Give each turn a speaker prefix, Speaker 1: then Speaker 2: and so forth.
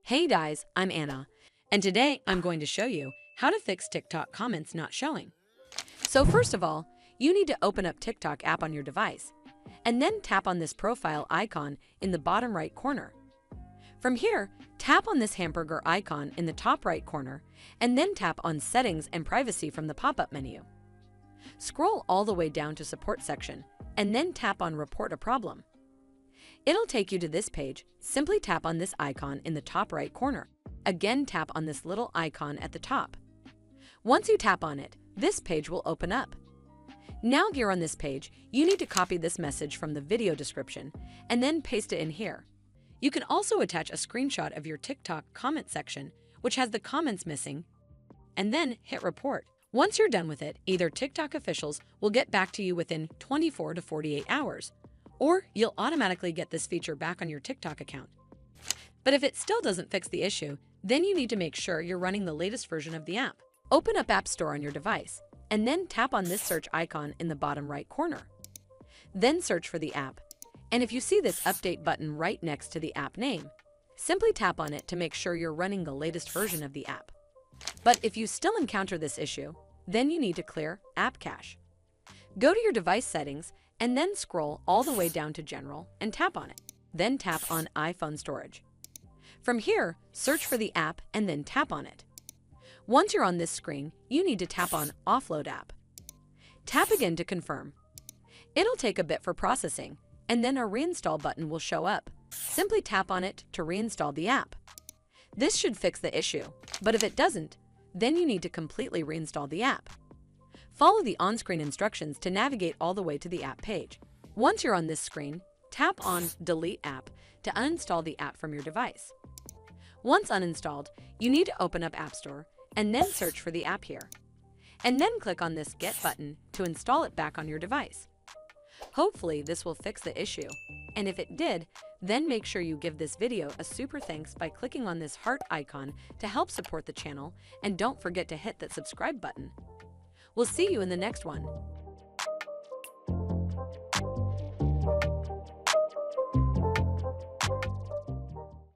Speaker 1: Hey guys, I'm Anna, and today I'm going to show you how to fix TikTok comments not showing. So first of all, you need to open up TikTok app on your device, and then tap on this profile icon in the bottom right corner. From here, tap on this hamburger icon in the top right corner, and then tap on Settings and Privacy from the pop-up menu. Scroll all the way down to Support section, and then tap on Report a Problem. It'll take you to this page. Simply tap on this icon in the top right corner. Again, tap on this little icon at the top. Once you tap on it, this page will open up. Now here on this page, you need to copy this message from the video description and then paste it in here. You can also attach a screenshot of your TikTok comment section, which has the comments missing, and then hit report. Once you're done with it, either TikTok officials will get back to you within 24 to 48 hours, or you'll automatically get this feature back on your TikTok account. But if it still doesn't fix the issue, then you need to make sure you're running the latest version of the app. Open up App Store on your device, and then tap on this search icon in the bottom right corner. Then search for the app, and if you see this update button right next to the app name, simply tap on it to make sure you're running the latest version of the app. But if you still encounter this issue, then you need to clear App Cache. Go to your device settings and then scroll all the way down to General and tap on it. Then tap on iPhone Storage. From here, search for the app and then tap on it. Once you're on this screen, you need to tap on Offload App. Tap again to confirm. It'll take a bit for processing, and then a reinstall button will show up. Simply tap on it to reinstall the app. This should fix the issue, but if it doesn't, then you need to completely reinstall the app. Follow the on-screen instructions to navigate all the way to the app page. Once you're on this screen, tap on Delete App to uninstall the app from your device. Once uninstalled, you need to open up App Store and then search for the app here. And then click on this Get button to install it back on your device. Hopefully this will fix the issue, and if it did, then make sure you give this video a super thanks by clicking on this heart icon to help support the channel, and don't forget to hit that subscribe button. We'll see you in the next one.